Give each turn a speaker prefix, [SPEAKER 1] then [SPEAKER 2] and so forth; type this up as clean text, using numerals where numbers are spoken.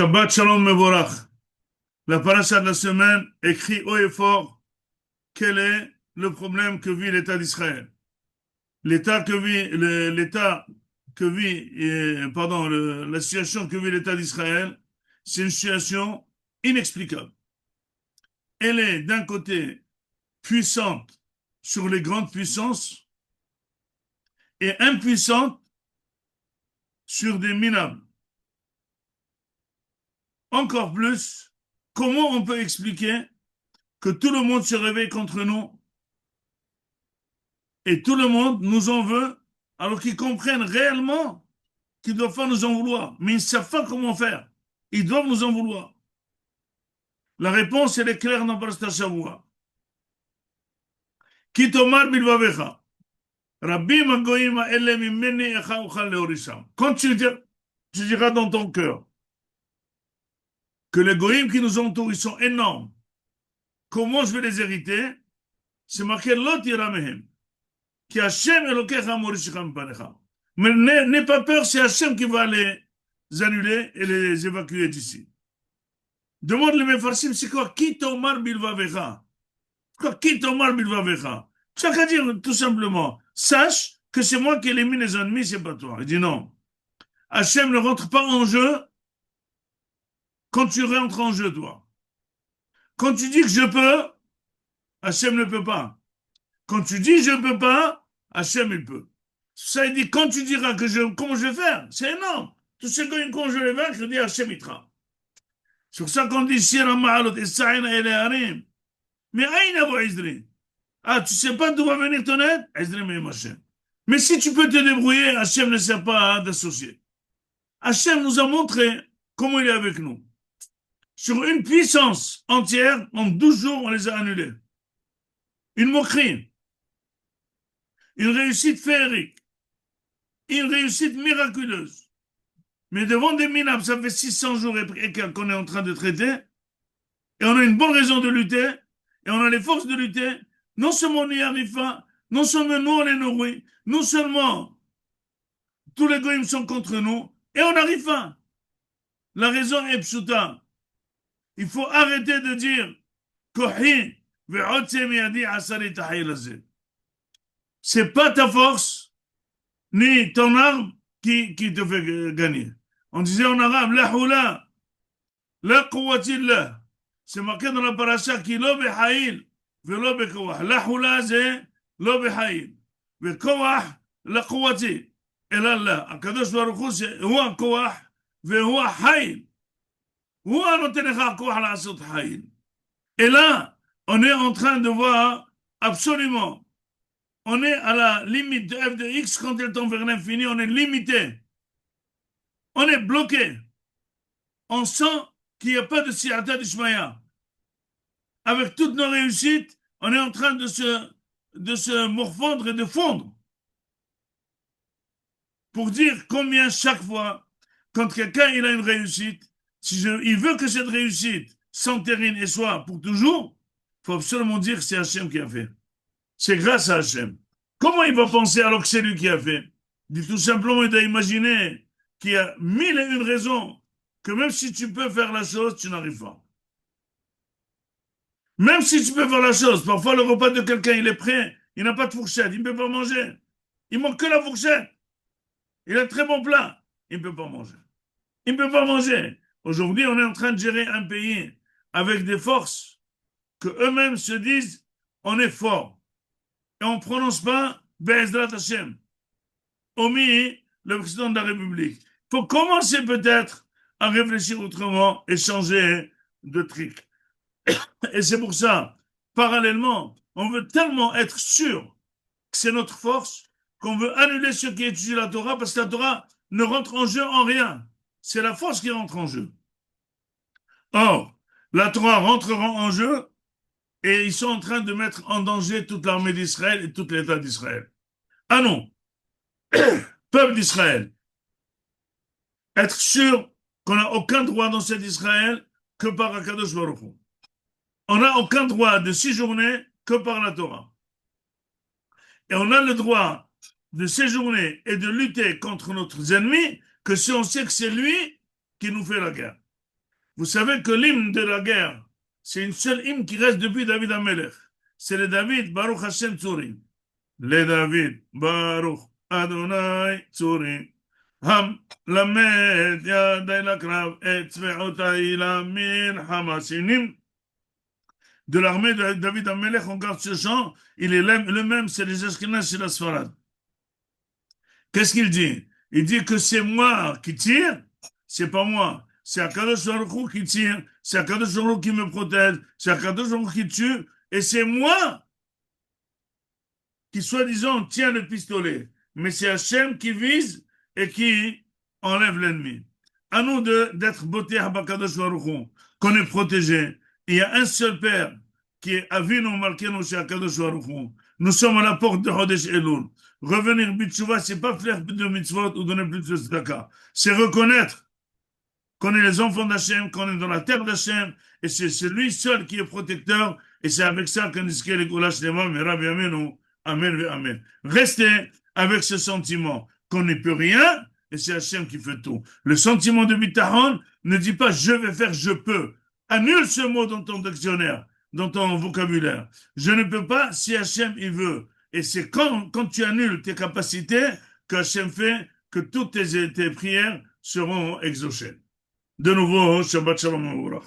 [SPEAKER 1] Shabbat Shalom Mevorach. La paracha de la semaine écrit haut et fort quel est le problème que vit l'État d'Israël. L'État que vit, la situation que vit l'État d'Israël, c'est une situation inexplicable. Elle est d'un côté puissante sur les grandes puissances et impuissante sur des minables. Encore plus, comment on peut expliquer que tout le monde se réveille contre nous et tout le monde nous en veut alors qu'ils comprennent réellement qu'ils ne doivent pas nous en vouloir. Mais ils ne savent pas comment faire. Ils doivent nous en vouloir. La réponse, elle est claire dans Parashat Shavua. Ki tomar bilvavecha. Rabbi magoyim ha'ele mimeni echa uchal leorisham. Quand tu diras dans ton cœur que les goïms qui nous entourent, ils sont énormes. Comment je vais les hériter? C'est marqué Lot ira mehem. Qui Hashem Elokecha morishicha mipanecha. Mais n'aie pas peur, c'est Hashem qui va les annuler et les évacuer d'ici. Demande les Mefarsim, c'est quoi? Qui tomar bilvavecha? Quoi? Qui tomar bilvavecha? Tu n'as qu'à dire tout simplement, sache que c'est moi qui élimine les ennemis, c'est pas toi. Il dit non. Hashem ne rentre pas en jeu quand tu rentres en jeu, toi. Quand tu dis que je peux, Hashem ne peut pas. Quand tu dis je ne peux pas, Hashem il peut. Ça il dit quand tu diras comment je vais faire, c'est énorme. Tous ces gars quand je vais vaincre, je dis Hashem il tra. Sur ça qu'on dit Shira Ma'alot et Sa'ina et Harim. Mais Aïna va Izri. Ah, tu sais pas d'où va venir ton aide? Izri mais Hashem. Mais si tu peux te débrouiller, Hashem ne sert pas d'associer. Hashem nous a montré comment il est avec nous. Sur une puissance entière, en 12 jours, on les a annulés. Une moquerie. Une réussite féerique. Une réussite miraculeuse. Mais devant des minables, ça fait 600 jours et qu'on est en train de traiter, et on a une bonne raison de lutter, et on a les forces de lutter, non seulement on n'y arrive pas, non seulement nous on les nourrit, non seulement tous les goïms sont contre nous, et on n'arrive pas. La raison est pshuta. Il faut arrêter de dire Kohi c'est pas ta force ni ton arme qui te fait gagner. On disait en arabe la hula la quwwatillah. C'est marqué dans la paracha qui lo behaïl velo bekowah. La hula c'est lo behaïl ve kowah la quwwati ela Allah. Akadosh baruch hu c'est huwa kowah ve huwa haïl. Huwa notenecha kowah la'asot haïl. Et là, on est en train de voir absolument, on est à la limite de f de x quand elle tend vers l'infini, on est limité. On est bloqué. On sent qu'il n'y a pas de siyata d'Ishmaïa. Avec toutes nos réussites, on est en train de se morfondre et de fondre. Pour dire combien chaque fois, quand quelqu'un il a une réussite, il veut que cette réussite s'entérine et soit pour toujours, il faut absolument dire que c'est Hachem qui a fait. C'est grâce à Hachem. Comment il va penser alors que c'est lui qui a fait? Il dit tout simplement, il doit imaginer qu'il y a 1001 raisons que même si tu peux faire la chose, tu n'arrives pas. Même si tu peux faire la chose, parfois le repas de quelqu'un, il est prêt, il n'a pas de fourchette, il ne peut pas manger. Il manque que la fourchette. Il a un très bon plat, il ne peut pas manger. Il ne peut pas manger. Aujourd'hui, on est en train de gérer un pays avec des forces que eux-mêmes se disent on est fort. Et on ne prononce pas Be'ezrat Hashem. Omis, le président de la République. Il faut commencer peut-être à réfléchir autrement et changer de truc. Et c'est pour ça, parallèlement, on veut tellement être sûr que c'est notre force qu'on veut annuler ceux qui étudient la Torah parce que la Torah ne rentre en jeu en rien. C'est la force qui rentre en jeu. Or, la Torah rentrera en jeu et ils sont en train de mettre en danger toute l'armée d'Israël et tout l'État d'Israël. Ah non, peuple d'Israël, être sûr qu'on n'a aucun droit dans cet Israël que par Akadosh Baruch Hu. On n'a aucun droit de séjourner que par la Torah. Et on a le droit de séjourner et de lutter contre nos ennemis que si on sait que c'est lui qui nous fait la guerre. Vous savez que l'hymne de la guerre, c'est une seule hymne qui reste depuis David Amelech. C'est le David Baruch Hashem Tzurim. Le David Baruch Adonai Tzurim. Ham lamed yaday lakrav et tzve'otai lamir hamasim. De l'armée de David Amelech, on garde ce chant. Il est le même, c'est les Ashkénazes, c'est la Sfarad. Qu'est-ce qu'il dit? Il dit que c'est moi qui tire, c'est pas moi. C'est Akadosh Baruch Hu qui tire, c'est Akadosh Baruch Hu qui me protège, c'est Akadosh Baruch Hu qui tue, et c'est moi qui, soi-disant, tient le pistolet. Mais c'est Hachem qui vise et qui enlève l'ennemi. À nous d'être beauté à Akadosh Baruch Hu, qu'on est protégé. Il y a un seul Père qui est Avinu Malkeinu chez Akadosh Baruch Hu. Nous sommes à la porte de Chodesh Elul. Revenir Bitshuva, c'est pas faire plus de mitzvot ou donner plus de tzedaka. C'est reconnaître qu'on est les enfants d'Hachem, qu'on est dans la terre d'Hachem, et c'est lui seul qui est protecteur, et c'est avec ça qu'on iske les goulash les morts, mais Rabbi Amenu, Amen, Amen. Restez avec ce sentiment qu'on ne peut rien, et c'est Hachem qui fait tout. Le sentiment de Bitahon ne dit pas je vais faire, je peux. Annule ce mot dans ton dictionnaire, dans ton vocabulaire. Je ne peux pas si Hachem il veut. Et c'est quand tu annules tes capacités que Hachem fait que toutes tes prières seront exaucées. De nouveau, Shabbat Shalom.